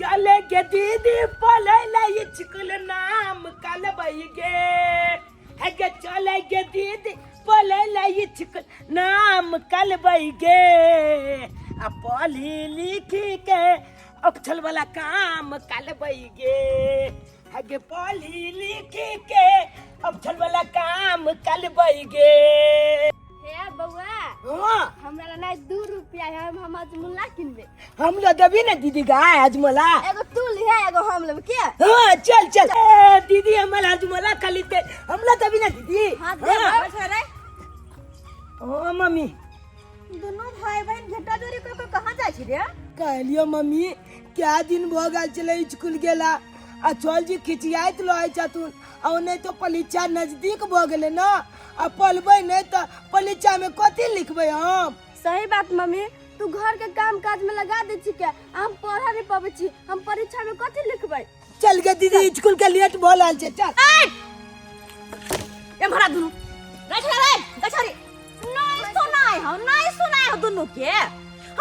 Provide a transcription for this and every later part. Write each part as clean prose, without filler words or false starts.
चले गे दीदी पलैला इचकुल नाम कालबई गे है गे चले गे दीदी पलैला इचकुल नाम कालबई गे आ पढ़ी लिखी के अक्षल वाला काम कालबई गे है गे पढ़ी लिखी के अक्षल वाला काम कालबई गे। हे बउआ हाँ हमरा ना 2 रुपया है हम आज मुल्ला किनबे। हम लोग देवी ना दीदी का हजमला एगो तू लिहे एगो हम लेब के। हाँ चल चल ए, दीदी हमारा हजमला खरीदते हम लोग देवी ना दीदी। हां दे बैठ रे। ओ मम्मी दोनों भाई बहन घटा जोरी को कहां जाय छी रे? कहलियो मम्मी क्या दिन भ गेल चले स्कूल गेला आ चल जी खिचियात लो आइ चातुन आ नहीं तो परीक्षा नजदीक भ गेले ना आ पढ़बै नहीं तो परीक्षा में कथि लिखबै हम। सही बात मम्मी तू घर के काम काज में लगा दे छी के हम पढ़ा नहीं पाबै छी हम परीक्षा में कथि लिखबै। चल के दीदी स्कूल के लेट भ लाल छे चल ए भरा दुनु रे चला रे गछरी नहीं सुनाय हो दुनु के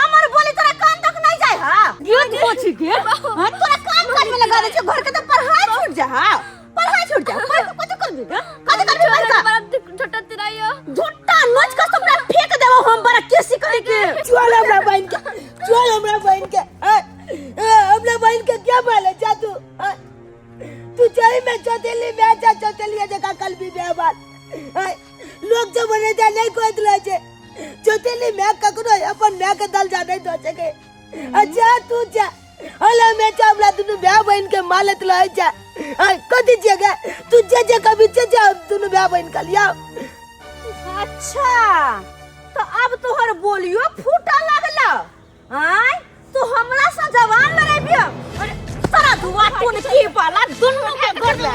हमर बोली तोरा कान तक नहीं जाय हा गिर कोची के हां तोरा काम काज में लगा दे छी घर के तो पढ़ाई छूट जा कथि करबी बड़ा छोटा तिरायो झूठा नोच के सबरा फेंक देबो हम बड़ा केसी करे के चल हमरा बहन के हमरा बहन के क्या बोले जा तू चाहे मैं चौथेली में जा चौथेली जगह कल भी बेबाद लोग जो बने जा नहीं कोई दिला छे चौथेली में ककरो अपन मैं के दल जा नहीं दो सके। अच्छा तू जा हला मैं चावला तू ब्याह बहन के मालत लाई जा कदी जगह तू जे कभी जा तू ब्याह बहन का लिया। अच्छा तो अब तोहर बोलियो फूटा लगला हां तू हमरा से जवान लड़ाबियो अरे सारा धुआ टोन की वाला दुनु के कर ले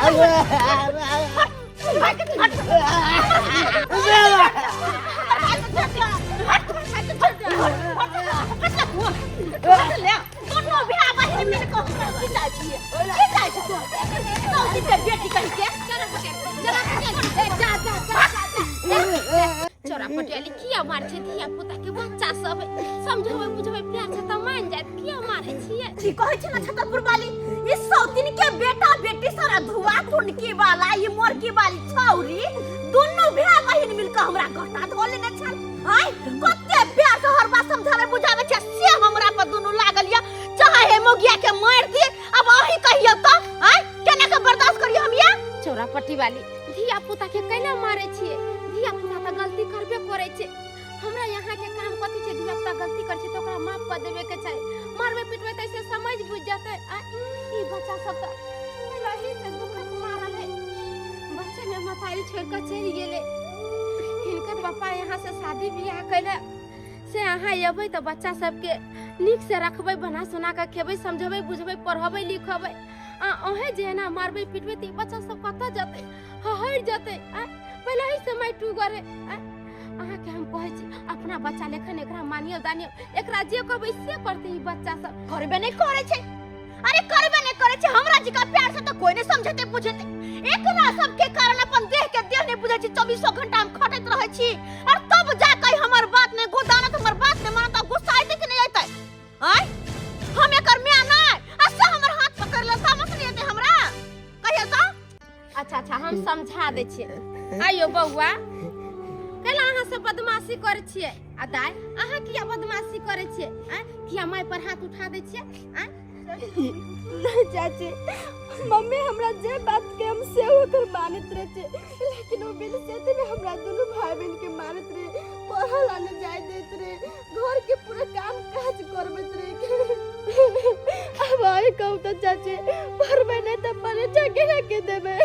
चोरा पटियाली किया मार छे धिया पुता के बच्चा सब समझबै बुझबै प्यार से त मान जात किया मारे छिए ठीक कहै छ न छतरपुर वाली ई सौतिन के बेटा बेटी सारा धुआ टुनकी वाला ई मोरकी वाली छौरी दुनु भाई बहिन मिल के हमरा घटा धो लेने छन हाय कते प्यार से हर बात समझावे बुझावे छ से हमरा पर दुनु लागल या चाहे हे मोगिया के मार दिए अब अही कहियो त हाय केना के बर्दाश्त करियो हम या चोरा पट्टी वाली धिया पुता के कैला मारे छिए धिया पुता त गलती करबे करे छे हमरा यहाँ के काम कथि छे धिया पुता गलती कर छे तो ओकरा माफ कर देबे के चाही मारबे पिटबे त ऐसे समझ बुझ जाते ई बच्चा सब त लही से दुखत मारल है बच्चे में मतारी छोड़ के चल गेले हिनकर पापा यहाँ से शादी बियाह कैले से अहाँ अबै त बच्चा सबके नीक से रखबै बना सुना के खेबै समझबै बुझबै पढ़बै लिखबै अहे जे ना मारबै पिटबै त बच्चा सब कत जतै हहर जतै पहले ही समय टू गरे अहाँ के हम कहै छी अपना बच्चा लेखन एकरा मानियो दानियो एकरा जे कहबै से करते ई बच्चा सब करबे नहीं करे छे अरे करबे नहीं करे छे हमरा जी का प्यार से तो कोई नहीं समझते बुझते एकरा सब के कारण अपन देह के देह नहीं बुझै छी 24 घंटा हम खटत रहै छी और तब जा के हमर बात नहीं गोदानत हमर बात नहीं मानत गुस्सा आइते कि नहीं आइते आय हम एकर मियां नहीं असा हमर हाथ पकड़ ले समझ नहीं आते हमरा कहियो तो अच्छा हम समझा दे छी आयो बौआ कैला अहाँ सब बदमाशी करे छिए आ दाय अहाँ किया बदमाशी करे छिए किया माय पर हाथ उठा दे छिए नहीं चाची मम्मी हमरा जे बात के हम से होकर मानत रहे छे लेकिन वो बिल से में हमरा दोनों भाई बहन के मानत रहे पढ़ल आने जाय देत रहे घर के पूरा काम काज करबत रहे अब आए कहू तो चाची पढ़बे नहीं त परीक्षा के देबे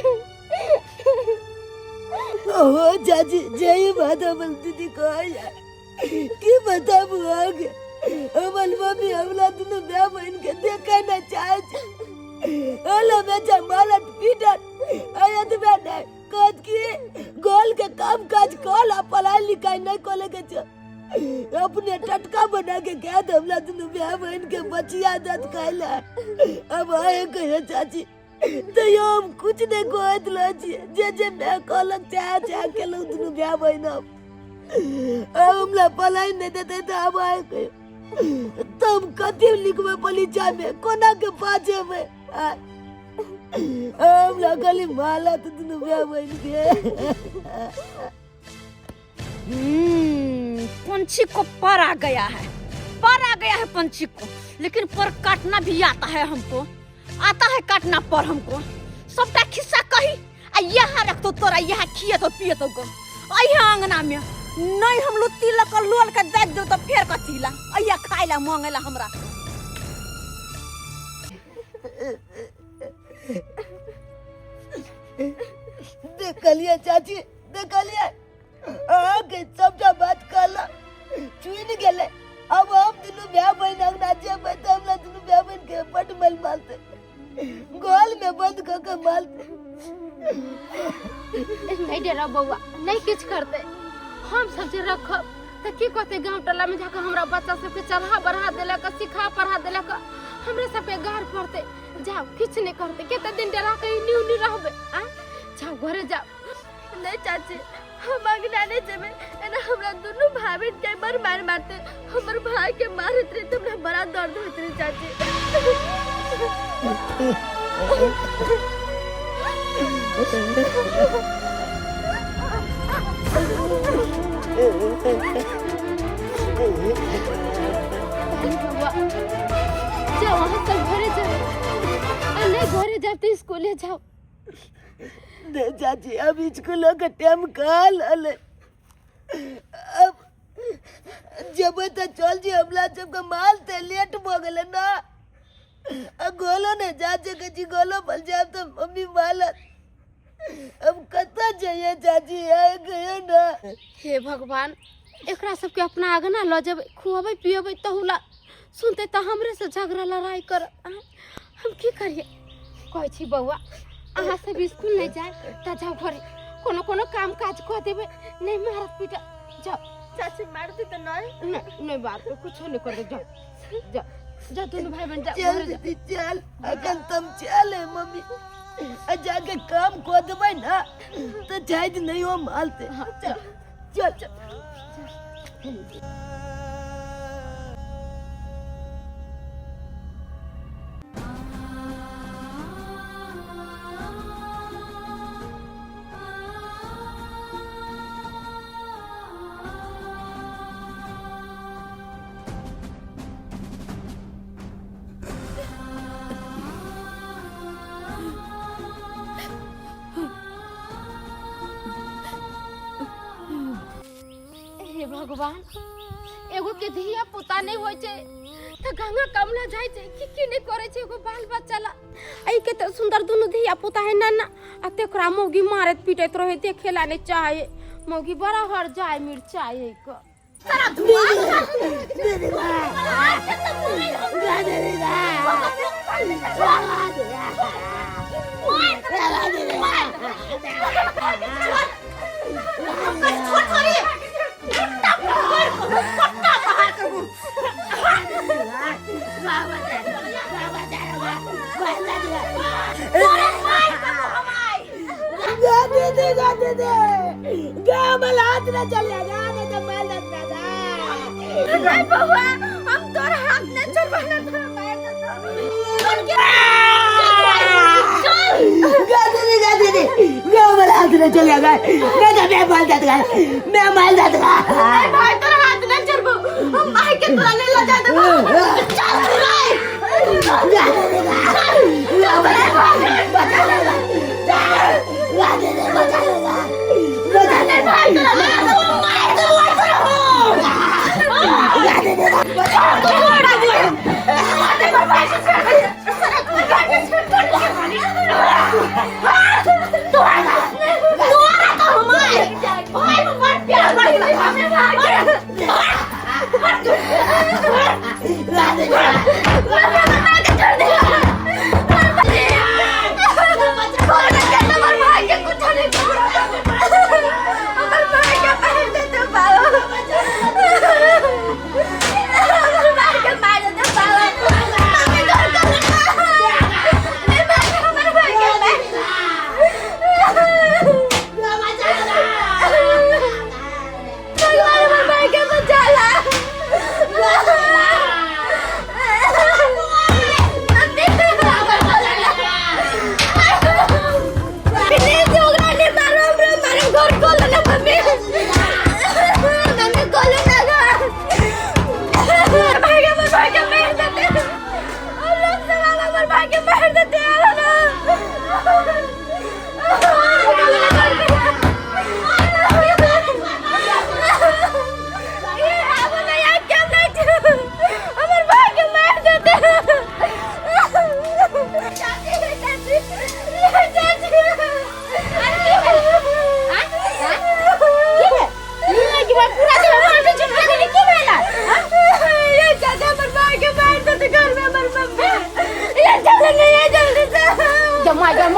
ओहो चाची जय माता दीदी कहा की बताबू आगे हमर मम्मी हमला दुनु ब्याह बहन के देखे ना चाहे हेलो बेटा मालट पीटत आयत बेटा कद की गोल के काम काज कल पढ़ाई लिखाई नहीं कोले के अपने टटका बना के क्या हमला दुनु ब्याह बहन के बचिया दत खाइला अब आए कहे चाची तो हम कुछ नहीं कहत लो जे मैं कहलक चाहे के लोग दुनु ब्याह बहन हमला पढ़ाई नहीं देते तो अब आए तुम कथी लिखबे परीक्षा में कोना के पाछे में हम लगली माला तो दुनु ब्याह बन के पंछी को पर आ गया है पंछी को, लेकिन पर काटना भी आता है हमको, आता है काटना पर हमको। सबटा खिस्सा कही आ यहाँ रख तो तोरा यहाँ खिए तो पिए तो अहिया अंगना में नहीं हम लोग तिलक लोल के दे दो तो फेर कथीला अहिया खाइला मांगेला हमरा। देखलिए चाची देखलिए आगे सबटा बात कहला चुन गेले। अब हम दुनु ब्याह बहन अंगना जेबै त हमरा दुनु ब्याह बहन के पट मल मालते गोल में बंद क के मालते। नहीं डेरा बउआ नहीं किछ करते, हम सब जे रखब त की कहते गांव टोला में जाकर हमरा बच्चा सबके चढ़ा बढ़ा देलक सिखा पढ़ा देलक हमरे सब पे गार पड़ते। जाओ किछ नहीं करते केते दिन डेरा के न्यू न्यू रहबे आ जाओ घरे जाओ। नहीं चाची हम अंगना नहीं जेबे एना हमरा दोनों भाई बहन के बार मार मारते हमर भाई के मारत रहे तुमने बड़ा दर्द होत रहे चाची। जाओ वहाँ तक घरे जाओ, नहीं घरे जाते स्कूले जाओ। दे चाची अब स्कूलों का टाइम काल अले अब जब तो चल जी हमला जब का माल ते लेट हो गेले ना गोलो ने चाचे के जी गोलो बल जाए तो मम्मी मालत अब कता जाइए चाची आए गए ना। हे भगवान एकरा सबके अपना आगना ल जब खुआबे पियबे तहुला सुनते त हमरे से झगड़ा लड़ाई कर हम की करिए। कहै छी बउआ अहाँ सब स्कूल नहीं जाए त जाओ घरे कोनो कोनो काम काज क देबे नहीं मारत पीटा जाओ। चाची मारती त नहीं बात पे कुछ नहीं कर दे जाओ जाओ जा दोनों भाई बहन जाओ घरे जा। चल अगन तुम चले मम्मी जाके काम को देबै ना तो जायज नहीं हो मालते। चल चल भगवान एगो के धिया पुता नहीं होय छै त गंगा कमला जाय छै की नहीं करे छै एगो बाल बच्चा ला आई के त सुंदर दुनु धिया पुता है नाना आ तेकरा मौगी मारत पीटत रहे देखेला नहीं चाहे मौगी बड़ा हर जाय मिर्चाई है क सारा धुआं हम तोर हाथ ने चढ़वाना था चले गए मैं माल दूंगा भाई तोर हाथ ने चढ़बो हम भाई के तोरा ले ला जा देबो चल छोड़ दे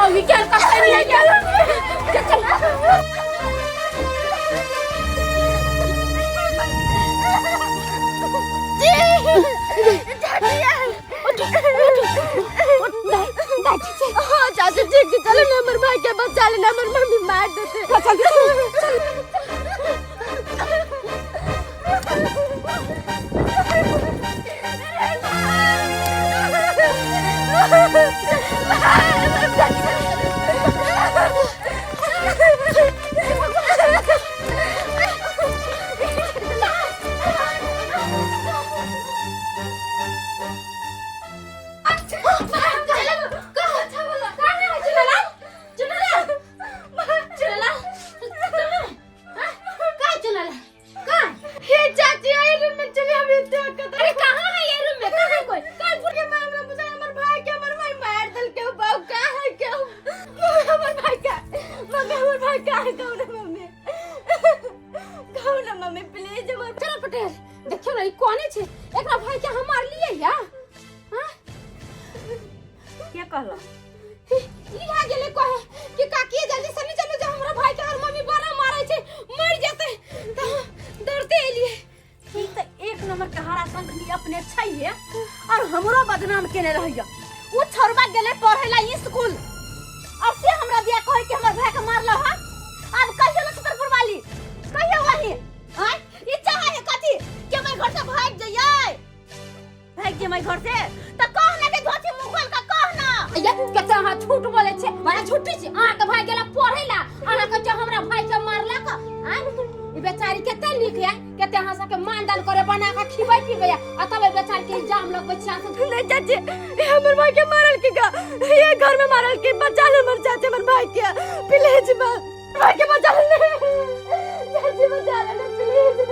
मम्मी क्या करता नहीं है क्या चल हाँ चाची ठीक है चलो ना मेरे भाई के बच्चा लेना मेरी मम्मी मार देते देखियो ना कोने छे एकरा भाई के हमार लिए या हां क्या कहला ई आ गेले कहे कि काकी जल्दी से चलो जा हमरा भाई के और मम्मी बड़ा मारे छे मर जते डरते एलिए ठीक तो एक नंबर के हरा संखनी अपने छैये और हमरो बदनाम केने रहिया उ छोरबा गेले पढ़ेला स्कूल और से हमरा दिया कहे कि हमर भाई के मारलो हा अब कहियो न छतरपुर वाली कहियो वही हां ई चाहे है कथी कि मैं घर से भाग जइए भाग जे मैं घर से त कह ना के धोती मुखल का कह ना ये कते हां झूठ बोले छे बड़ा झूठी छे आ के भाई गेला पढ़ेला आना के हमरा भाई के मारला का हां ई बेचारी केते लिख है केते हां के मान डाल करे बना के खिबै पिबै आ तब बेचारी के इल्जाम लग बच्चा से नहीं चाची हमर भाई के मारल के का ये घर में मारल के बचा ले मर चाची हमर भाई के प्लीज भाई के बचा ले चाची बचा ले प्लीज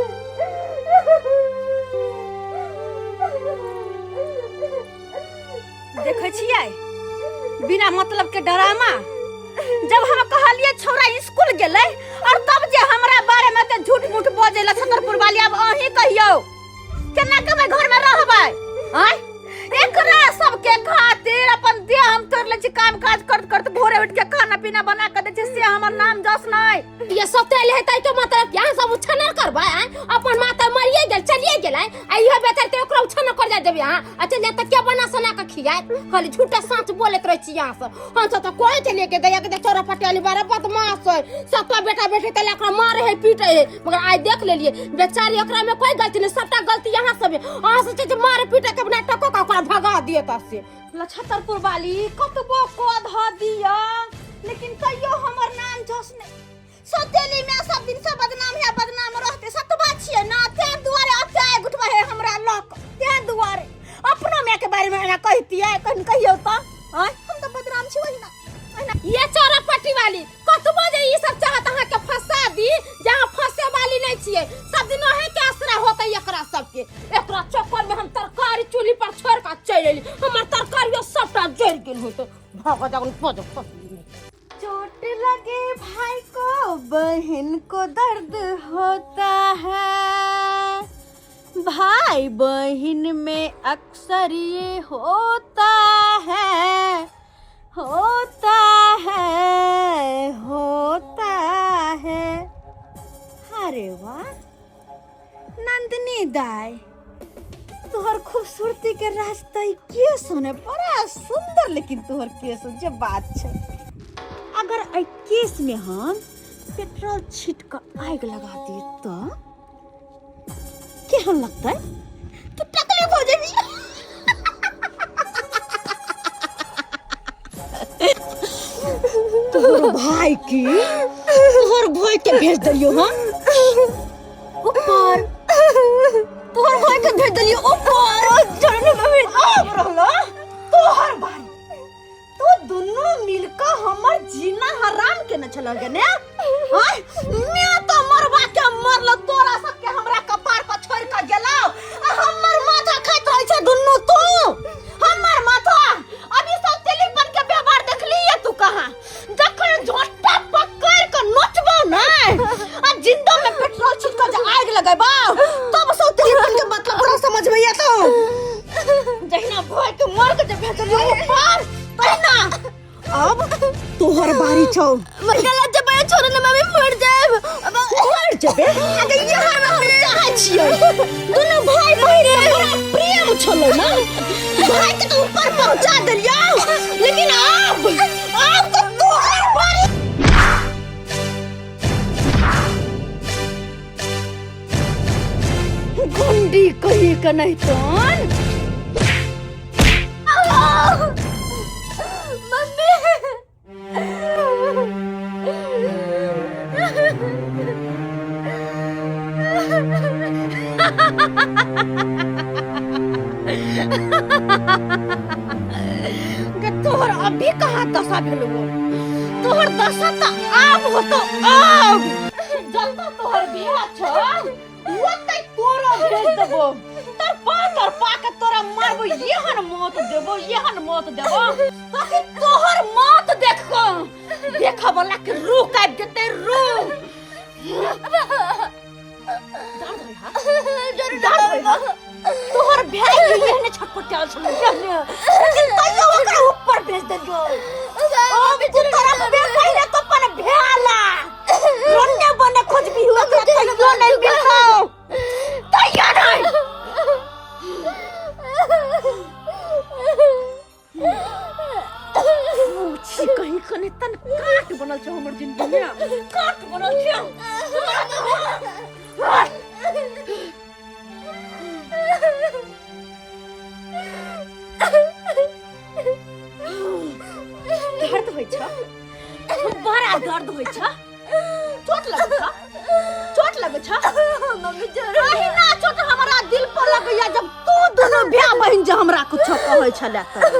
देखे छियै बिना मतलब के ड्रामा जब हम कहलिए छोरा स्कूल गेले और तब जे हमरा बारे में के झूठ मूठ बोजेला छतरपुर वाली अब अही कहियो केना के मैं घर में रहबै हैं एकरा सब के खातिर अपन देह हम तोड़ ले छी काम काज करत करत भोरे उठ के खाना पीना बना के दे छी से हमर नाम जस नहीं ये सब तेल है तै के मतलब क्या सब उछना करबा अपन माता मरिए गेल चलिए गेल आ इहो बेचारी ते ओकरा उछना कर जा देबे हां अच्छा ले त के बना सना के खियाए खाली झूठा सच बोलत रह छी यहां से हम तो कोई के लेके गया के छोरा पटेली बारे बदमाश है सबका बेटा बेटी त एकरा मारे है पीटे है मगर आज देख लेलिए बेचारी ओकरा में कोई गलती नहीं सबटा गलती यहां सब अहां से जे मारे पीटे के बिना टको का ओकरा भगा दिए त से छतरपुर वाली कतबो को ध दिया लेकिन कहियो हमर नाम जस नहीं सतेली में सब दिन से बदनाम रहते सतबा छिए ना ते दुआरे अते गुठवा है हमरा लोक ते दुआरे अपनो में के बारे में ना कहती है कहियो त हम तो बदनाम छी वही ना ये चोरा पट्टी वाली कतबो जे ई सब चाहत अहां के फंसा दी जहां फंसे वाली नहीं छिए सब दिन है के आसरा होता एकरा सब के एकरा चक्कर में हम तरकारी चूल्ही पर छोड़ का चल एली हमर तरकारी सबटा जल गेल हो तो भाग जाऊं पज फसली चोट लगे भाई को बहन को दर्द होता है भाई बहन में अक्सर ये होता है अरे वाह नंदनी दाई तोहर खूबसूरती के रास्ता के सुने बड़ा सुंदर लेकिन तोहर केस जे बात छै अगर आई केस में हम पेट्रोल छीट कर आग लगा दिए तो केहन लगता है तो तकलीफ हो जाएगी तोहर भाई के भेज दियो हम ऊपर तोहर भाई के भेज दियो ऊपर चढ़ने में आग रहला तोहर भाई तो दोनों मिलकर हमर जीना हराम के न चला गने हाय मैं तो मरवा के मरल तोरा सब के हमरा कपार पर छोड़ के गेलौ हमर माथा खाइत रहै छै दुन्नु तू हमर माथा अभी सब टेलीफोन के व्यवहार देखलिए तू कहां जखन झोटा पकड़ के नोचबो ना आ जिंदा में पेट्रोल छिट के आग लगाबो तब सब टेलीफोन के मतलब पूरा समझ में आतो जहिना भाई के मार के जब भेजलियो ऊपर तहिना अब तोहर बारी छौ मरला जब छोड़ ना मम्मी मर जाए मर जेबे अगे यहाँ हम चाहै छियै दुनू भाई बहिन में बड़ा प्रेम छलो ना भाई के तो ऊपर पहुंचा देलियो लेकिन अब तो तोहर बारी गुंडी कहीं का नहीं तोन तोहर अभी कहाँ दशा भेलो तोहर दशा तो आब होतो अब जब तोहर बियाह छ ओतै तोरा भेज देबो तर पा के तोरा मारबो एहन मौत देबो ताकि तोहर मौत देखा वाला के रूह काट देते रूह तोहर भाई एहने छटपटाल छलो लेकिन तइयो ओकरा ऊपर भेज देलियो अब तोरा पहिले तो अपन भेला रोने बने खोजबी हुआ तो तइयो नहीं बिलखो तइयो नहीं छी कहीं कने तन काट बनल छ हमर जिंदगी में काट बनल छ दर्द होइ छ बड़ा दर्द होइ छ चोट लगे छ मम्मी जरूर अहि ना चोट हमरा दिल पर लगैया जब तू दोनों भाई बहन जे हमरा कुछ कहै छले त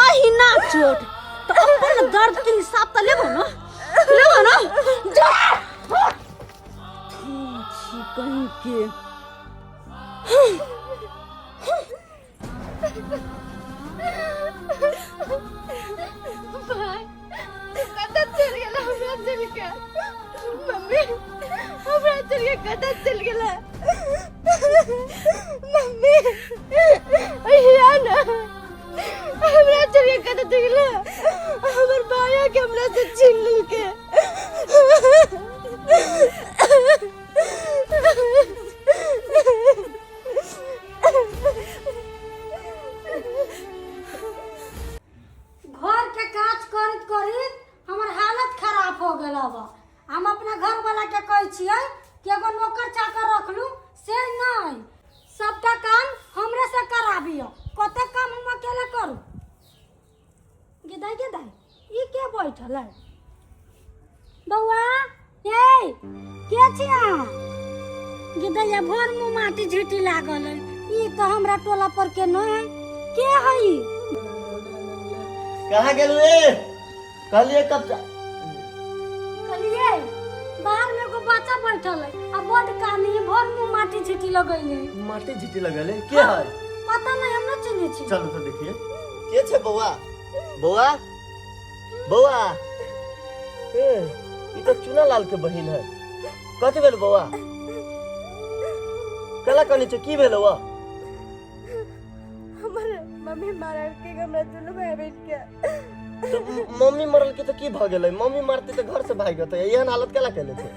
अहि ना चोट तो अपन दर्द के हिसाब त लेबो ना जा छी कहीं के भाई कदा चल गेला हमरा चल के मम्मी हमरा चल के कदा चल गेला मम्मी अहिया ना हमरा चल के कदा चल गेला हमर भाया के हमरा से छीन लेके घर के काज करत करत हमर हालत खराब हो गेल बा हम अपना घर वाला के कहै छियै कि एगो नौकर चाकर रख लू से नहीं सबटा काम हमरे से कराबियो कते काम हम अकेले करू गेदाई ई के बैठल है बौआ ए के छिया गेदाई भर मुंह माटी झीटी लागल है ई तो हमरा टोला पर के नहीं के हई कहाँ गेलू रे कहलिए कब कहलिए बाहर में एगो बच्चा बैठल है आ बड़ कानी भर मुंह माटी झीटी लगैले माटी झीटी लगले के है पता नहीं हम न चिन्हे छी चलो तो देखिए के छे बौआ बौआ बौआ ए ई तो चुना लाल के बहिन है कथि भेल बौआ कला कनी छे की भेल बौआ हमर मम्मी मारल के हमरा दुनु भाई बैठ के तो मम्मी मरल के तो की भ गेलै मम्मी मारते तो घर से भाग गते एहन हालत केला केले छे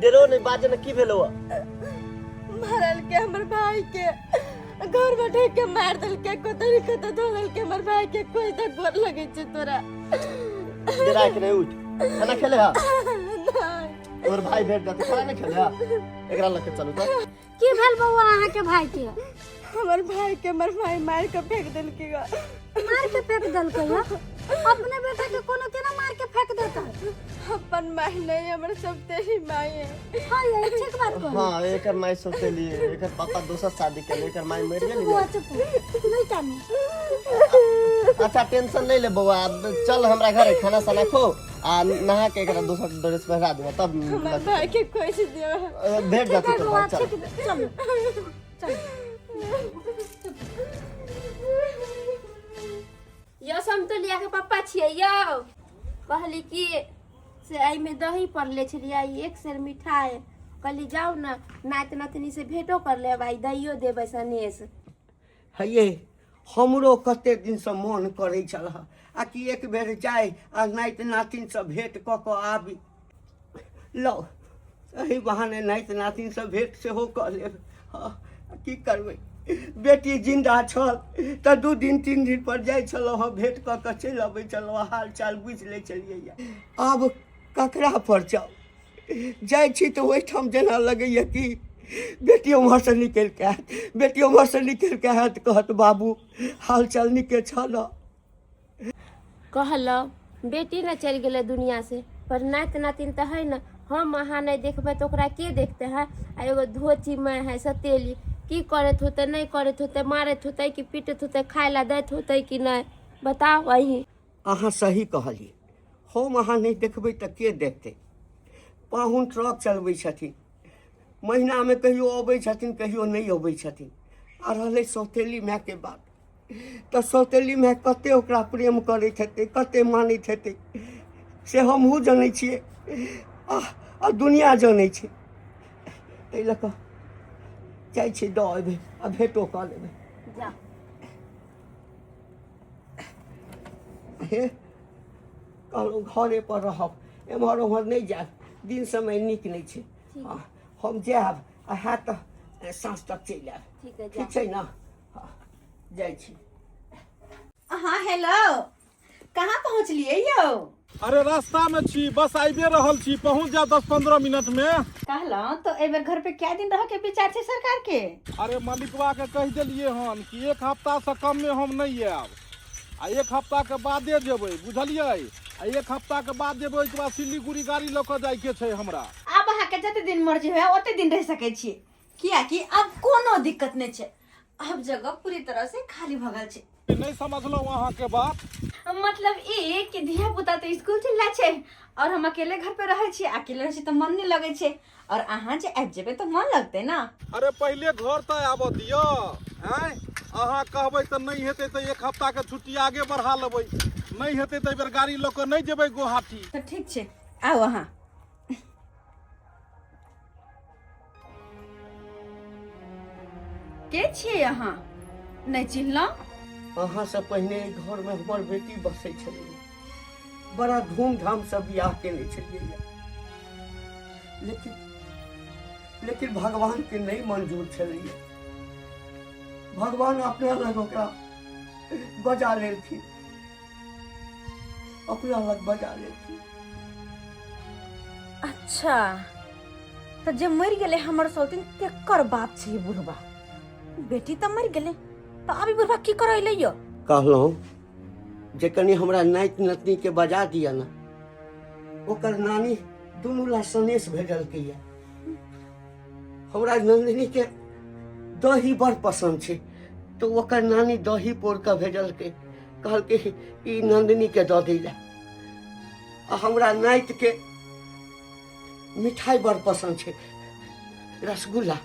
डेरो नहीं बाजे न की भेल बौआ मारल के हमर भाई के घर बैठे के मार दल के कोतरी कत धोल के हमर भाई के कोई तो गोर लगे छे तोरा डेरा के नहीं उठ खाना खेले हा और भाई भेट जाते खाना नहीं खेले हा एकरा लके चलू तो की भेल बौआ अहाँ के भाई के हमर भाई के हमर भाई मार के फेंक देल के मार के फेंक देलकै है अपने बेटा के कोनो केना मार के फेंक देता है अपन माई नहीं हमर सब तेरी माई है हां ये ठीक बात कहली हां एकर माई सोचे लिए एकर पापा दोसर शादी के एकर माई मर गेली बुआ चुप नहीं जानी अच्छा टेंशन नहीं ले बउआ चल हमरा घरे खाना साना खो आ नहा के एकरा दोसर ड्रेस पहरा दे तब हमर भाई के कोई से दियो भेट जाती तो बुआ चल चल चल यो समतोलिया के पप्पा छियै यो कहली कि से आई में दही पड़ले छलिए एक सेर मिठाई कहली जाओ ना नात नतनी से भेंटो कर ले भाई दहियो देबै सनेस हे हमरो कते दिन से मन करे छल आ कि एक बेर जाय आ नाइत नातिन से भेंट कऽ कऽ आबी। लो एहि बहाने नाइत नातिन से भेंट सेहो कऽ लेब। हाँ, की करबै, बेटी जिंदा छल तऽ 2 दिन 3 दिन पर जाइ छलहुँ हँ, भेंट कऽ कऽ चलि अबै छलहुँ, हाल चाल बुझि लै छलियै। आब ककरा पर जाउ, जाइ छी तऽ ओहिठाम जेना लगैए कि बेटी उम्हर से निकलि के आयत, बेटी उम्हर से निकलि के आयत, कहत बाबू हाल चाल निके छल। कहलो बेटी न चल गेले दुनिया से, पर नाति नातिन तो है न। हम अहाँ नहीं देखबे तो ओकरा के देखते है। आ एगो धोची मैं है सतेली, की करत होते नहीं करत होते, मारत होते कि पीटत होते, खाय ला दैत होते कि नहीं, बताओ वही। अहाँ सही कहलिए, हम अहाँ नहीं देखबै तऽ के देखतै। पाहुन ट्रक चलबै छथिन, महीना में कहियो अबै छथिन कहियो नहीं अबै छथिन। आ रहलै सौतेली माय के बात, तऽ सौतेली माय कते ओकरा प्रेम करैत हेतै, कते मानैत हेतै, से हमहूँ जानै छियै आ दुनिया जानै छै। एहि लऽ कऽ जाइ छी, दऽ अयबै आ भेटो कऽ लेबै। हे कहलहुँ घरे पर रहब, एम्हर ओम्हर नहीं जायब, दिन समय नीक नहीं छै। हम जायब आ हैत तऽ साँझ तक चलि आयब, ठीक छै ने? हाँ, जाइ छी। हाँ हेलो, कहाँ पहुँचलिए यौ? अरे रास्ता में छी, बस आइबे रहल छी, पहुँच जा 10-15 मिनट में। कहलौं तो एहि बेर घर पे क्या दिन रह के विचार छै सरकार के? अरे मालिकवा के कह दिलिए हन कि 1 हफ्ता से कम में हम नहीं आयब, आ 1 हफ्ता के बादे जेबै, बुझलिए? आ 1 हफ्ता के बाद जेबै, ओहिके बाद सिलीगुड़ी गाड़ी लऽ कऽ जाय के छै हमरा। अब अहाँ के जते दिन मर्जी हुए ओते दिन रह सकै छियै, कियाकि अब कोनो दिक्कत नहीं छै, अब जगह पूरी तरह से खाली भगल छै। नहीं समझलहुँ अहाँ के बात। मतलब ई कि धिया पुता तो स्कूल चल छै और हम अकेले घर पे रहे छी, अकेले रहे छी तो मन नहीं लगे छै, और अहाँ जे आबि जेबै तो मन लगते ना। अरे पहले घर तऽ आबऽ दियौ, हैं? अहाँ कहबै तऽ नहीं हेतै तऽ 1 हफ्ता के छुट्टी आगे बढ़ा लेबै, नहीं हेतै तऽ एहि बेर गाड़ी लऽ कऽ नहीं जेबै गुवाहाटी। तो ठीक छै, आओ अहाँ। के छियै अहाँ? नहीं चिन्हलहुँ? अहाँ से पहिने घर में हमर बेटी बसै छलै, बड़ा धूमधाम से बियाह केने छलियै, लेकिन भगवान के नहीं मंजूर छलै। भगवान अपना लग ओकरा बजा लेलखिन, अपना लग बजा लेलखिन। अच्छा, तो जे मर गेले हमर सौतिन तेकर बात छै बुढ़बा। बेटी तो मर गेले, तो अभी बुढ़बा की करैले यो? कहलहुँ जे कनी हमरा नाति नतनी के बजा दिया ना, ओकर नानी दुनू ला सनेश भेजलकै या। हमरा नंदिनी के दही बड़ पसंद छै, तो ओकर नानी दही पोर के भेजलकै, कहलकै ई नंदिनी के दऽ दै ला। आ हमरा नाति के मिठाई बड़ पसंद छै, रसगुल्ला,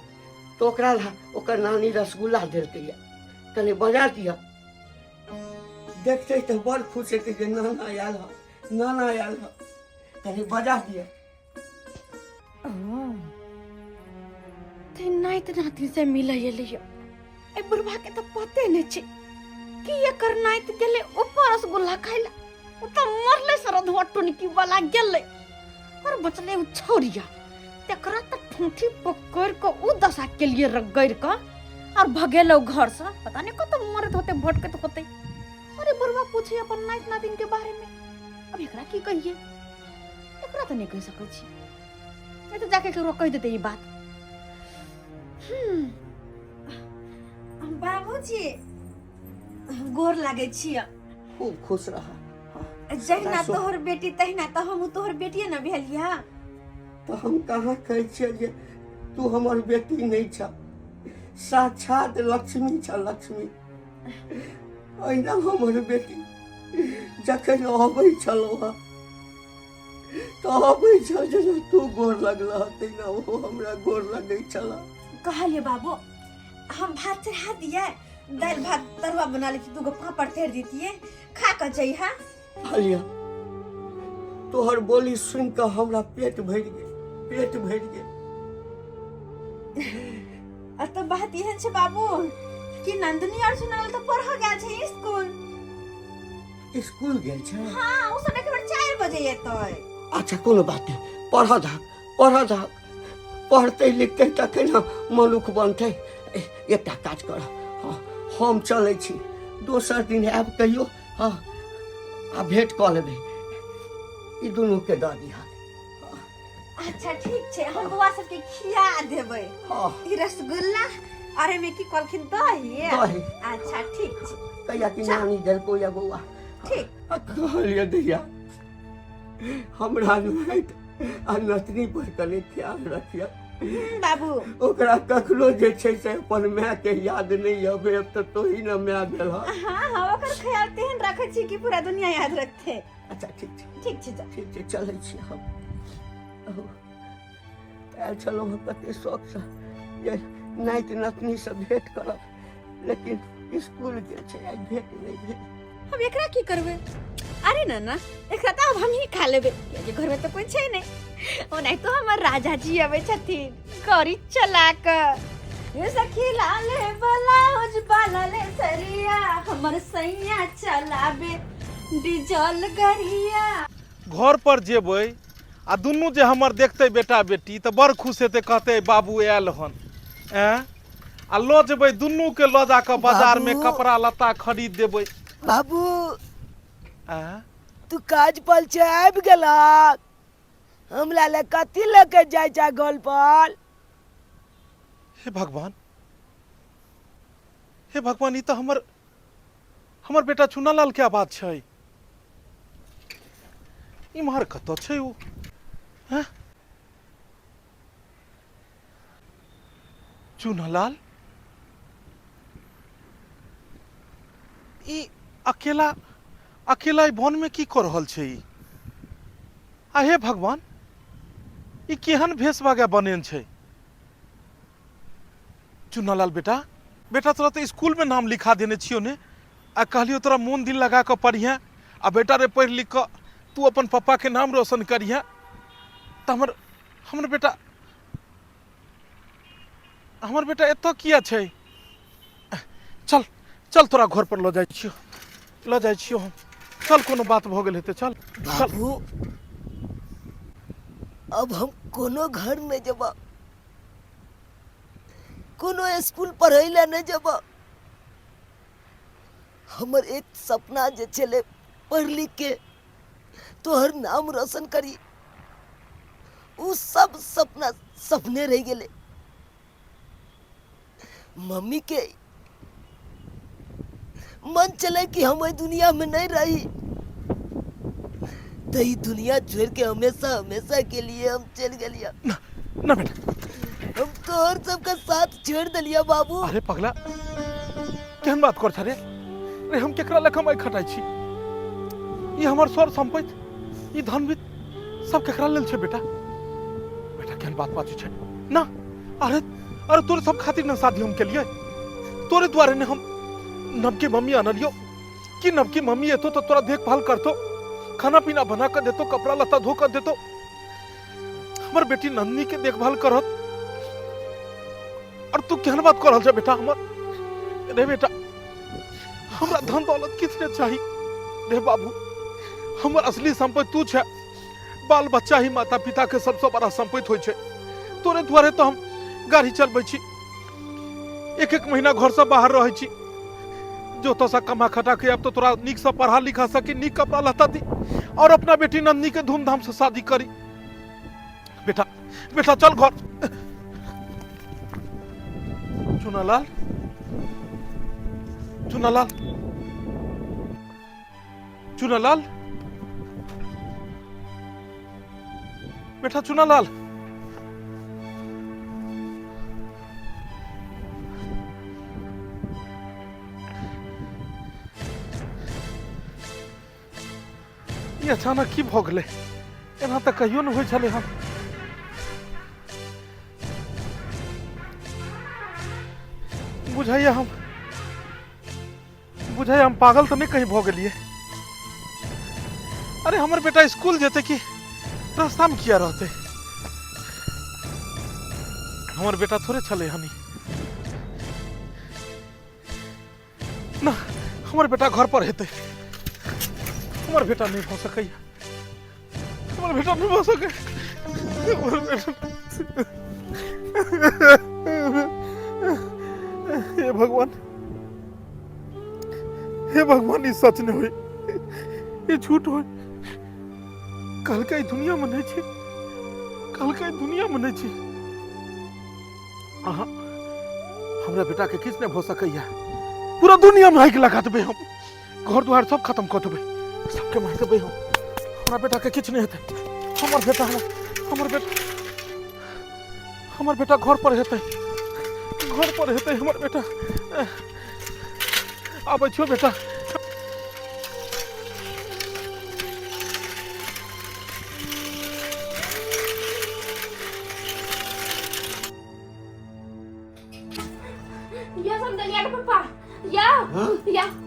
तो ओकरा ला ओकर नानी रसगुल्ला देलकै या, कनी बजा दिया। देखते तो बड़ खुश हेतै जे नाना आयल ह, नाना आयल ह, कनी बजा दिया। ते नाइत नातिन से मिले एलियो, ए बुढ़बा के तो पते नहीं छै कि एकर नाइत गेले ऊपर रसगुल्ला खाइला, ओ तो मरले सरधवा टुनकी वाला गेले, और बचले उ छौरिया, तेकरा त ठूठी पकड़ के उ दशा के लिए रगड़ के और भगेलो घर से। पता नहीं कत मरत होते, भटकत होते। अरे बुढ़वा पूछे अपन नाइत नातिन के बारे में, अब एकरा की कहिए? एकरा तो नहीं कह सकै छी, नहीं तो जाके ककरो कह देते ये बात। बाबूजी गोर लागे छियै। खूब खुश रहा। जहिना तोहर बेटी तहिना तो हम तोहर बेटिए न भेलिया। तो हम कहाँ कहै छियै जे तू हमर बेटी नहीं छ, साक्षात लक्ष्मी छ, लक्ष्मी। अहिना हमर बेटी जखन अबै छलौ हँ तो अबै छल जेना तू गोर लगलह, तहिना ओ हमरा गोर लगै छल। कहलिए बाबू हम भात चढ़ा दिए, दाल भात तरुआ बना ली, तू पापड़ तेर दीतिए, खा कर जइहा। आलिया तोहर बोली सुन के हमरा पेट भरि गेल, पेट भरि गेल। तो बात यह छै बाबू कि नंदनी और सुनाल तो पढ़ गया छै स्कूल। स्कूल गेल छै? हाँ उ समय के 4 बजे एतै। अच्छा कोनो बात नहीं, पढ़ जा पढ़ते लिखते तक ना मनुख बनते। एकटा काज कर, हम चलै छी, दोसर दिन आब कहियो। हाँ आ भेंट कऽ लेबै, ई दुनू के दऽ दिहा। अच्छा ठीक छै, हम बौआ सबके खिया देबै। हाँ ई रसगुल्ला और एमे की कहलखिन दही। दही। अच्छा ठीक छै, कहिया कि नानी देलको या बौआ? ठीक। कहलिए दैया हमरा नाइत आ नतनी पर कने ख्याल रखिया बाबू। ओकरा कखनो जे छै से अपन माय के याद नहीं अबे, अब तो तोही न माय भेल। हाँ ओकर ख्याल तेहन रखै छी कि पूरा दुनिया याद रखते। अच्छा ठीक छै, ठीक छै जा। ठीक छै, चलै छी हम। आयल छलहुँ हम कते शौक से जे नाइत नतनी से भेंट करब, लेकिन स्कूल गेल छै, आइ भेंट नहीं भेल। हम एकरा की करबै? अरे ना एकरा तो अब हम ही खा लेबै, ये घर में तो कोई छै नहीं। ओ नहीं तो हमर राजा जी आवे छथिन गाड़ी चला के। ये सखी लाले ब्लाउज बालले सरिया, हमर सैया चलाबे डीजल गरिया। घर पर जेबै आ दुनू जे हमर देखते बेटा बेटी तऽ बड़ खुश हेतै, कहते बाबू आयल हन। आ लऽ जेबै दुनू के लऽ जाकऽ बाजार में कपड़ा लत्ता खरीद देबै। बाबू तू काज पर से आबि गेला, हमरा ले कथी लेके जाय छै गोल पर? हे भगवान, हे भगवान, ई तो हमर बेटा चुनालाल के आवाज छै। इम्हर कतऽ छै ओ? चुनालाल ई अकेला वन में की कर रहल छै? आ हे भगवान, ई केहन भेष भागा बनेन छै? चुनालाल बेटा तोरा तो स्कूल में नाम लिखा देने छियो ने, आ कहलियो तोरा मोन दिल लगा के पढ़िया, आ बेटा रे पढ़ लिख के तू अपन पापा के नाम रोशन करिया। तो हमर बेटा एतऽ किया छै? चल तोरा घर पर लऽ जाइ छियो हम। चल कोनो बात भऽ गेल हेतै, चल। बाबू अब हम कोनो घर नहीं जब, कोनो स्कूल पढ़ै ले नहीं जब। हमर एक सपना जे छले पढ़ लिख के तोहर नाम रोशन करी, उ सब सपना सपने रह गेले। मम्मी के मन चले कि हम इस दुनिया में नहीं रही, तो ये दुनिया छोड़ के हमेशा के लिए हम चल गलिया। ना बेटा, हम तो और सबका साथ छोड़ दिलिया बाबू। अरे पगला, केहन बात कर रे? रे हम केकरा ले कमाई खटाई छी? ये हमर सर संपत्ति, ये धन भी सब केकरा लेल छै बेटा? केहन बात बाजू छै ना? अरे तोरे सब खातिर ना शादी हम के लिए, तोरे द्वारे ने हम नबकी मम्मी आनलियो कि नबकी मम्मी एतो तो तोरा देखभाल करतो, खाना पीना बना कर देतो, कपड़ा लत्ता धो कर देतो, हमर बेटी नंदनी के देखभाल करत। और तू केहन बात कर रहल छै बेटा? रे बेटा, हमरा धन दौलत किसने चाहिए रे बाबू? हमर असली संपत्ति तू छै। बाल बच्चा ही माता पिता के सबसे बड़ा संपत्ति होय छै। तोरे द्वारे तो हम गाड़ी चलबै छी, एक महीना घर से बाहर रहे छी, जो तो सा कमा खटा के अब तो तोरा नीक से पढ़ा लिखा सकी, नीक कपड़ा लत्ता दी, और अपना बेटी नंदनी के धूमधाम से शादी करी। बेटा चल घर। चुनालाल बेटा, चुनालाल ये अचानक की भऽ गेलै? एना तऽ कहियो नहि होइ छलै। हम बुझाइए हम पागल तो नहीं कहीं भऽ गेलिए। अरे हमर बेटा स्कूल जेते कि रास्ता में किया रहते? हमर बेटा थोड़े छले हनी ना, हमर बेटा घर पर हेते। हमार बेटा नहीं भऽ सकैया, हमार बेटा नहीं भऽ सकै, हमार बेटा। हे भगवान, हे भगवान, ई सच नहीं हुई, ये झूठ हुई। कल का दुनिया में नहीं छी, कल का दुनिया में नहीं छी। अहाँ हमरा बेटा के किछ नहीं भऽ सकैया, पूरा दुनिया में आग लगा देबै हम, घर द्वार सब खत्म कर देबै, सबके मार देबै हम। हमरा बेटा के किछ नहीं हेतै, हमर बेटा घर पर हेतै, घर पर हेतै हमर बेटा। आबै छियौ बेटा। या समदलिया के पापा, या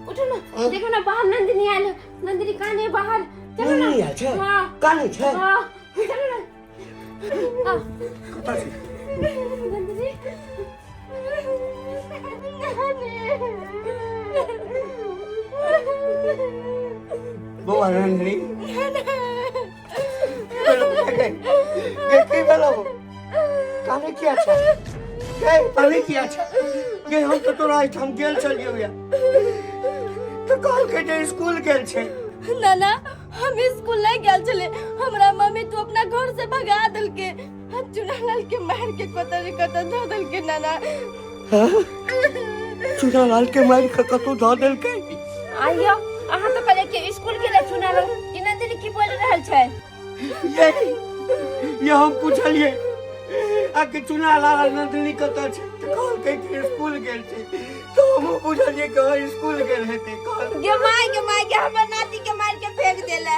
उठो ना, देखो ना बाहर नंदिनी आयल, नंदिनी कहाँ है बाहर, चलो ना। नहीं है हाँ काने छे हाँ चलो ना। कतऽ छी? नंदिनी बौआ नंदिनी की भेलो? काने किया छे? काने किया छे? ये हम तो तोरा हम गेल छलियो या, तो कहल के जे स्कूल गेल छे। नाना हम स्कूल नहीं गेल चले, हमरा मम्मी तो अपना घर से भगा दल के, चुनालाल के मार के कतरी कत धो दल के। नाना चुनालाल के मार के कतो धो दल के? आइयो अहाँ तो कहले के स्कूल गेले चुनालो, ई नंदिनी की बोल रहल छै? ये हम पूछलिए आके चुनालाल नंदिनी कतऽ छै, तो कहल के स्कूल गेल छै, तो हम पूछलिए कि स्कूल गेल हेतै। कहल गे माय के हमर नाती के मार के फेंक देले।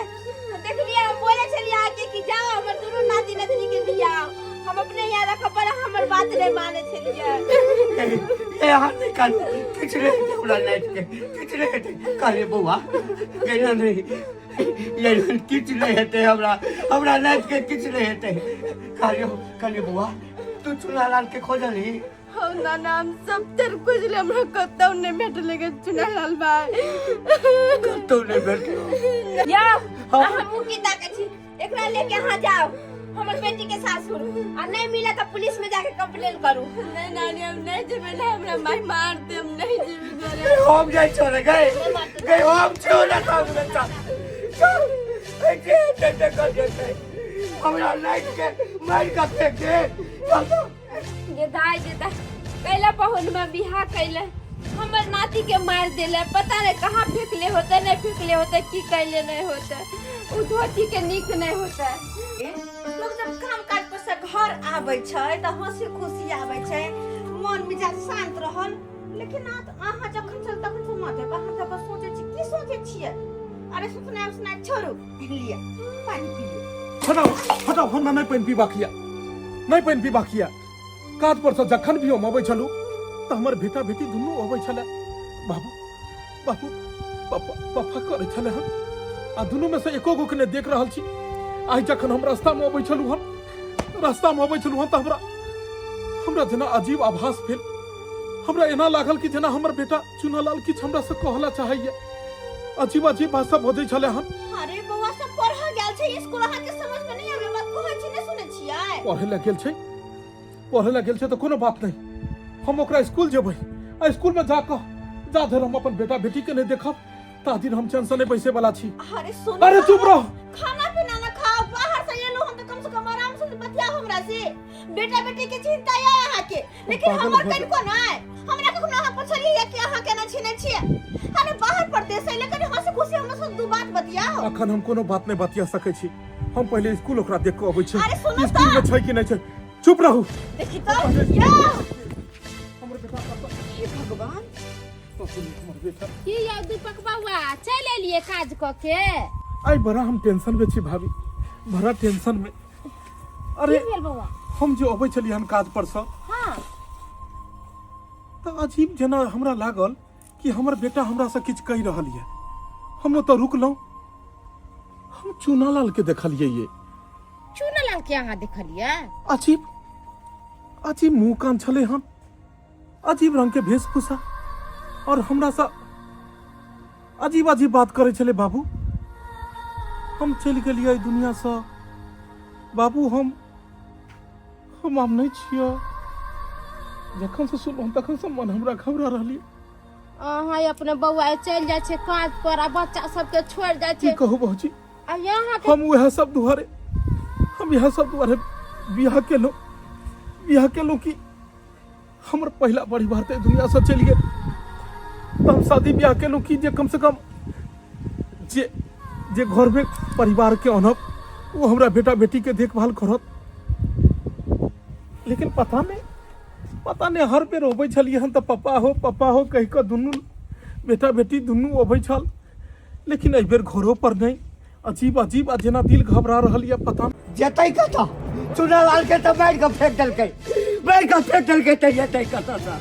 देखलिए हम बोले छलिए आके कि जाओ हमर दुनू नाती नतनी के दियाओ, हम अपने यहाँ रख पर हमर बात नहीं माने छलिए। ए हाथ निकाल, किछ रे हमरा नाइट के किछ रे हेतै। कहले बौआ गेना नहीं, ये किछ नहीं हेतै, हमरा नाइट के किछ नहीं हेतै। कहले बौआ तू चुनालाल के खोजली? हो नाना हम सब तेर कुछ हमरा कतौ नहीं भेटले के चुनालाल भाई, कतौ नहीं भेटल। या हम मुकी ताके छी, एकरा लेके यहाँ जाओ हमर बेटी के सासुर, आ नहीं मिला तो पुलिस में जाके कंप्लेन करू। नहीं नानी हम नहीं जेबे ना, हमरा माई मार दे, हम नहीं जेबे घरे। हम जाई छोरे गए हम छोरा सब बेटा ए जे कर देते हमरा नाइट के मार के फेंक दे। ये दाई कैला पहुन में बिहा कैले, हमर नाती के मार देले, पता नहीं कहाँ फेंकले होते, नहीं फेंकले होते, की कैले नहीं होते, उ धोती के निक नहीं होते। लोग जब काम काज पर से घर आबै छै त हंसी खुशी आबै छै, मन मिजाज शांत रहल। लेकिन अहाँ जखन चल तखन से माथे पर हाथ पर सोचे छी, की सोचे छियै? अरे सुना छोड़ू, लिया पानी पी लिया। हटाओ हमरा नहीं पानी पीबा किया, नहीं पानी पीबा किया। काज पर से जखन भी हम अबै छलू तो हमर बेटा बेटी दुनू अबै छले, बाबू पापा करे छले हम, आ दुनू में से एको गो के नहीं देख रहल छी। आई जखन हम रास्ता में अबै छलू तो हमरा जेना अजीब आभास भेल, हमरा एना लागल कि जेना हमर बेटा चुनालाल किछ हमरा से कहला चाहैया, अजीब भाषा बजै छले हन। अरे बौआ सब पढ़ा गेल छै स्कूल, अहाँ के समझ में नहीं आवे, बात कहै छी नहीं सुनै छियै? पढ़े ला गेल छै तो कोनो बात नहीं, हम ओकरा स्कूल जेबै, आ स्कूल में जा धर हम अपन बेटा बेटी के नहीं देखब ता दिन हम चैन से नहीं बैसे वाला छी। अरे सुन, अरे चुप रहो, खाना पीना ना खाओ, बाहर से एलो हम तो कम से कम आराम से बतियाओ हमरा से। बेटा बेटी के चिंता है अहाँ के, लेकिन हमर कन को नहीं, हमरा कखनो अहाँ पूछलिए कि अहाँ केना छिने छियै? अरे बाहर परदेश है, लेकिन हंसी खुशी हमरा से दू बात बतियाओ। अखन हम कोनो बात नहीं बतिया सकै छी, हम पहले स्कूल ओकरा देख के अबै छी, अरे सुनो स्कूल में छै कि नहीं छै। चुप रहू, देखी तो या हमर बेटा हे भगवान, तो सुन हमर बेटा की या दीपक बाबा चल एलिए काज क के? आई बड़ा हम टेंशन में छी भाभी, बड़ा टेंशन में। अरे की भेल बौआ? हम जो अबै छलिए हन काज पर से, हां तो अजीब जना हमरा लागल कि हमर बेटा हमरा से किछ कहि रहल ये। हम तो रुकलौं, हम चुनालाल के देखलिए, ये चुनालाल के अहाँ देखलिए? अजीब मुंह कान छले हन, अजीब रंग के वेशभूषा, और हमरा से अजीब बात करे छले बाबू। हम चल गेलियै दुनिया से बाबू हम आब नहीं छियै जखन से सुनलहुँ तखन से मन हमरा घबरा रहलियै अहाँ अपने बौआ चल जाय छै काज पर आ बच्चा सबके छोड़ जाय की छै कहू बाबूजी आ यहाँ के हम वह सब दुआरे बियाह केलहुँ कि हमर पहला परिवार ते दुनिया से चलि गेल त हम शादी बियाह केलहुँ कि जे कम से कम जे घर में परिवार के अनब वो हमरा बेटा बेटी के देखभाल करत लेकिन पता नहीं हर बेर अबै छलियै हन त पप्पा हो कहि कऽ दुनू बेटा बेटी दुनू अबै छल लेकिन एहि बेर घरो पर नहीं अजीब आ जेना दिल घबरा रहल या पता जतै कतऽ चुनालाल के तऽ मारि कऽ फेंक देलकै तऽ जतै कतऽ सा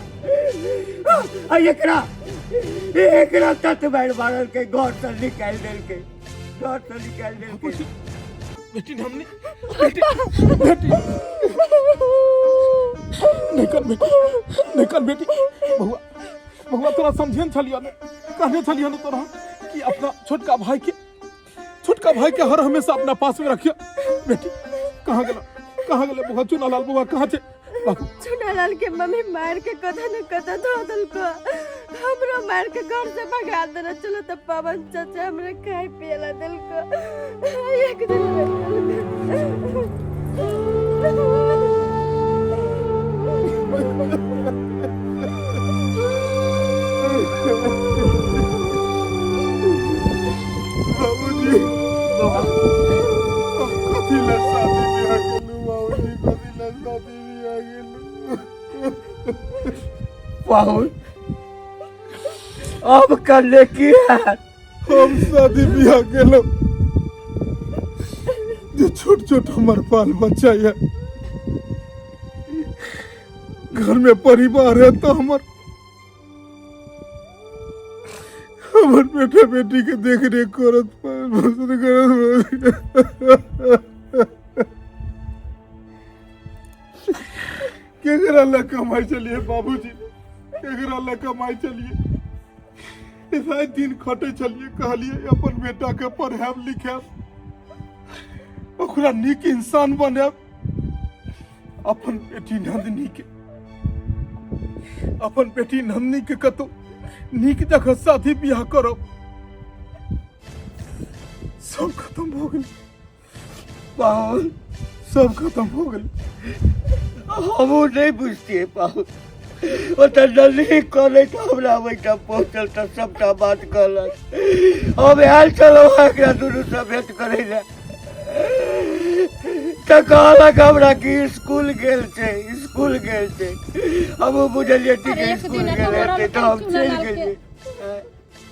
एकरा तत मारि मारल के घर से निकालि देलकै बेटी हमने बेटी निकल बेटी बहुआ तोरा समझे छलियो ने कहने छलियो ने तोरा कि अपना छोटका भाई के हर हमेशा अपना पास में रखियो बेटी कहाँ गेला बहुआ चुनालाल बहुआ कहाँ छे बाबू चुनालाल के मम्मी मार के कथा न कथा धो दिलको हमरो मार के घर से भगा देना चलो तो पवन चाचा हमरा खाए पियला दिलको एक बाबूजी कथी ला शादी बियाह केलू बाबूजी कथी ला शादी बियाह केलू पाहुन अब करले की है हम शादी बियाह केलू जो छोट हमार बाल बच्चा है घर में परिवार है तो हमार बेटा बेटी के देख रेख करत केकरा ला कमाई चलिए बाबूजी केकरा ला कमाई चलिए इतना दिन खटे चलिए कहलिए अपन बेटा के पढ़ाब लिखाब ओकरा नीक इंसान बनाब अपन बेटी नंदनी के कतौ नीक जगह शादी बियाह करब सब खत्म हो गेल पाहुन सब खत्म हो गेल हमू नहीं बुझतिए पाहुन ओ तऽ नंदनी कहले तऽ हमरा बेटा पहुँचल तऽ सबटा बात कहलक अब आयल चलो एकरा दुनू से भेंट करे ले तऽ कहलक हमरा कि स्कूल गेल छै हमू बुझलिए ठीक है स्कूल गेल हेतै तऽ हम चलि गेलिए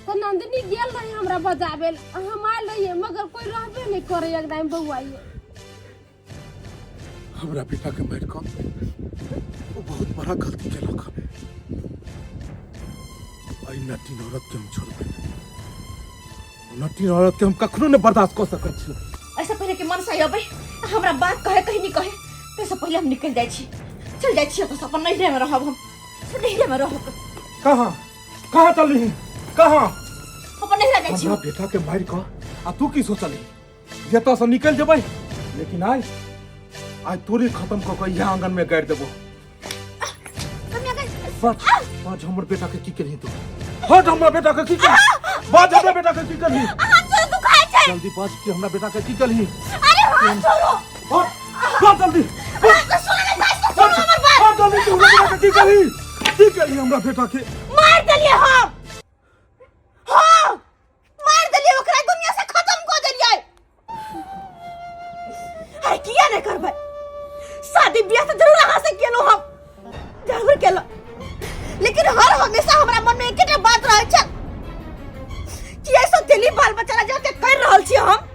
तो नंदिनी गेल रही हमरा बजाबे हम आयल रहिए मगर कोई रहबे नहीं करे एकदम बउआ ये हमरा बेटा के मार कऽ वो बहुत बड़ा गलती केलक आई नटी औरत के हम छोड़बै नटी औरत के हम कखनो नहीं बर्दाश्त कर सकैत छी ऐसा पहले के मन से अबै हमरा बात कहे कहीं नहीं कहे तैसे पहले हम निकल जाय छी चल जाय छी तो अपन नहिरे में रहब हम नहिरे में रहब कहाँ चल रही कहाँ अपन नहिरे जाय छी हमरा बेटा के मार कऽ आ तू की सोचली जेतऽ से निकल जेबै लेकिन आज तोरे खत्म कऽ के यहाँ आंगन में गाड़ि देबो बाज हमर बेटा के की करही तू हट हमरा बेटा के की करही बाज हमरा बेटा के की करही हाथ दुखाय छै जल्दी बाज कि हमरा बेटा के की करही अरे हाथ छोड़ो हट जल्दी सुनो हमर बात हट जल्दी तू हमरा बेटा के की करही हमरा बेटा के मार देलिए हम हां मार देलिए ओकरा दुनिया से खत्म कर देलिए अरे किया नहीं करबै शादी ब्याह तो जरूर अहाँ से केलो हम जरूर केलो लेकिन हर हमेशा हमरा मन में एकटा बात रहै छै कि ऐसा दिली बाल बच्चा जाके कर रहल छी हम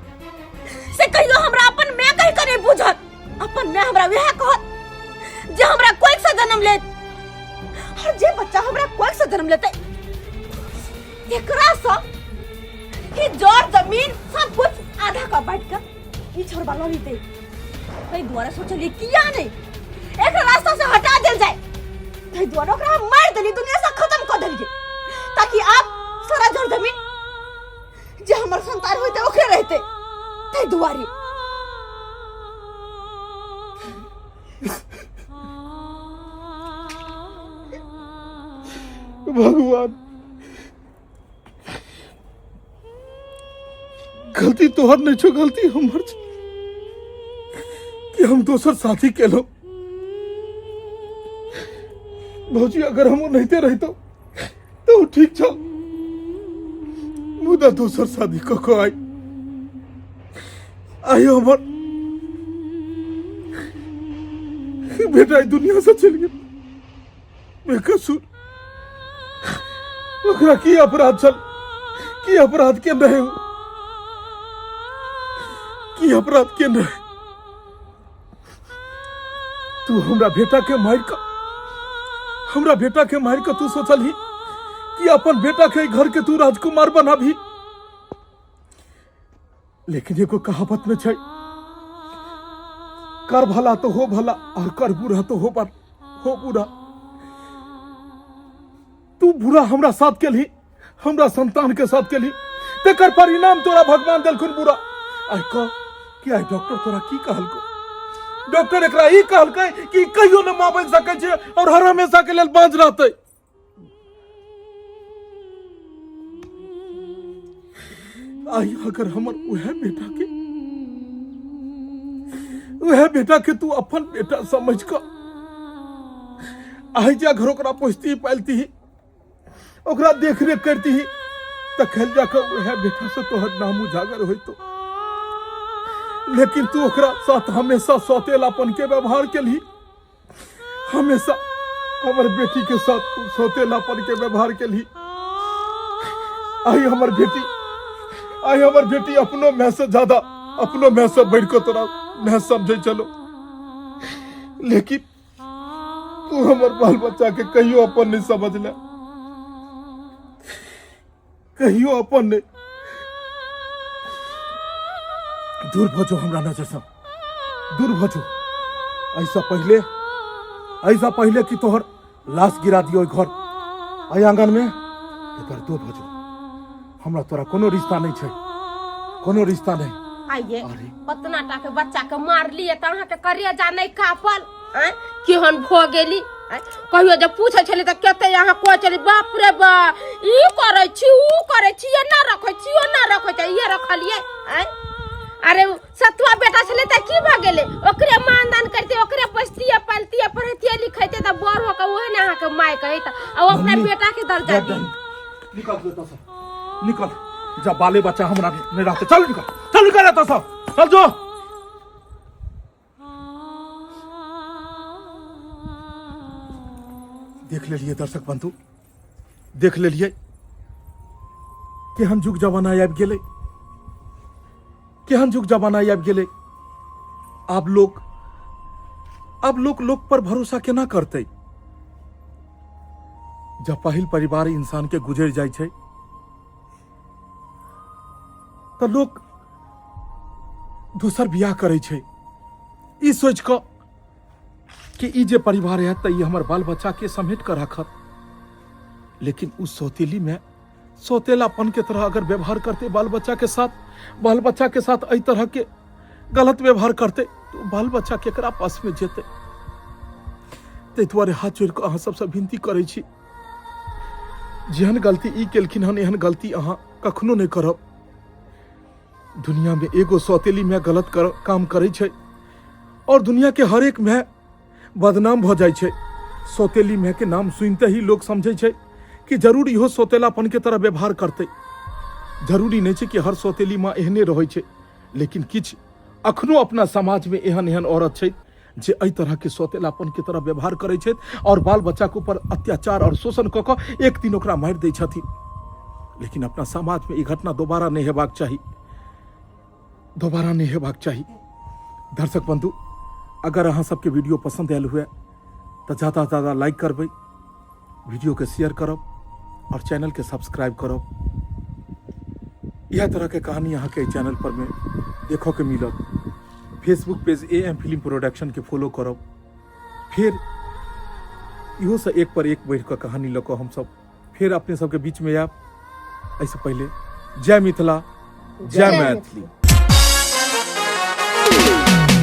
से कहियो हमरा अपन माय कहि करे बुझत अपन माय हमरा वह कहत जे हमरा कोई से जन्म लेत और जे बच्चा हमरा कोई से जन्म लेते एकरा से ही जोर जमीन सब कुछ आधा का बांट कर ई छोरबा लड़ी दे तै द्वारा सोचलिए किया नहीं एक रास्ता से हटा देल जाए तै द्वारा ओकरा हम मार देली दुनिया से खत्म कर देलिए ताकि आप सारा जोर जमीन जे हमर संतान होते ओकरे रहते ते दुआरे भगवान, गलती तोहर नहीं छो, गलती हमर छे कि हम दोसर साथी केलो। भौजी अगर हम नहीं रहितो तो ठीक छल, मुदा दोसर शादी कको आई हमर बेटा दुनिया से चल गया। बेकसूर ओकरा की अपराध छल, की अपराध के रहे हो, की अपराध के रहे। तू हमरा बेटा के मार का तू सोचल ही कि अपन बेटा के घर के तू राजकुमार बना भी। लेकिन एगो कहावत में छै, कर भला तो हो भला और कर बुरा तो हो बुरा। तू बुरा हमरा साथ के ली, हमरा संतान के साथ के ली, तेकर परिणाम तोरा भगवान देलखुन बुरा। आई कह कि आई डॉक्टर तोरा की कहलको? डॉक्टर एकरा ई कहलकै कि कहियो न मां बन सकै छै और हर हमेशा के लेल बांझ रहतै। आई अगर हमर वह बेटा के तू अपन बेटा समझ कर आई जा घर ओकरा पोसती पालती ही, ओकरा देख रेख करती ही, तो खेल जाकर वह बेटा से तोहर नाम उजागर होइतो। लेकिन तू ओकरा साथ हमेशा सौतेलापन के व्यवहार के लिए, हमेशा हमर बेटी के साथ तू सौतेलापन के व्यवहार के लिए। आई हमर बेटी अपनों में से ज्यादा, अपनों में से बढ़ के तोरा मैं समझे चलो। लेकिन तू हमर बाल बच्चा के कहियो अपन नहीं समझ ले, कहियो अपन नहीं। दूर भजो हमरा नजर से, दूर भजो। ऐसा पहले कि तोहर लाश गिरा दियो घर आई आंगन में, एकर दूर भजो। हमरा तोरा कोनो रिश्ता नहीं छै, कोनो रिश्ता नहीं। आइए पतना टा के बच्चा के मार लिए त अहाँ के करेजा नहीं कापल, केहन भो गेली। कहियो जब पूछे छले त कते यहाँ कोइ चली, बाप रे बा ई करे छी ऊ करे छी, ये ना रखै छी ओ ना रखै छी, ये रखलिए। अरे सतुआ बेटा छले त की भ गेले, ओकरे मानदान करते, ओकरे पछतिए पालतिए, पढ़तिए लिखैते त बड़ हो के ओहे ने अहाँ के माय कहै त आ अपने बेटा के दर्जा दी। निकल तो सब, निकल जब बाले बच्चा हमरा नहीं रहते। चल निकल रहता सब, चल जो। देख ले लिए दर्शक बंधु, देख ले लिए केहन जुग जमाना आबि गेलै, केहन जुग जमाना आबि गेलै। अब लोग पर भरोसा केना करतै? जब पहिल परिवार इंसान के गुजर जाय छै तो लोग दोसर बियाह करे छै, ई सोच क कि ई जे परिवार है तो ये हमर बाल बच्चा के समेट कर रखत। लेकिन उस सौतेली में सौतेलापन के तरह अगर व्यवहार करते बाल बच्चा के साथ एहि तरह के गलत व्यवहार करते तो बाल बच्चा केकरा पास में जेते। ताहि दुआरे हाथ जोड़ कऽ अहाँ सबसे विनती करै छी, जेहन गलती ई केलखिन हन एहन गलती अहाँ कखनो नहीं करब। दुनिया में एगो सौतेली में गलत काम करे छै और दुनिया के हर एक में बदनाम भ जाय छै। सौतेली में के नाम सुनते ही लोग समझे छै कि जरूर इहो सौतेलापन के तरह व्यवहार करते। जरूरी नहीं छै कि हर सौतेली माँ एहने रहै छै, लेकिन किछ अखनो अपना समाज में एहन औरत छै जे एहि तरह के सौतेलापन के तरह व्यवहार करे छै और बाल बच्चा के ऊपर अत्याचार और शोषण क के एक दिन ओकरा मारि दै छथिन। लेकिन अपना समाज में ई घटना दोबारा नहीं हेबाक चाही, दोबारा नहीं हेबाक चाही। दर्शक बंधु, अगर अहाँ सबके वीडियो पसंद आयल हुए तो ज़्यादा से ज़्यादा लाइक करबै, वीडियो के शेयर करब और चैनल के सब्सक्राइब करब। यह तरह के कहानी यहाँ के चैनल पर में देखो के मिलत। Facebook page AM film production के फॉलो करब। फिर इहो से एक पर एक बढ़ कर कहानी लऽ कऽ हम सब फिर अपने सबके बीच में आयब। ऐसे पहले जय मिथिला, जय मैथिली। रे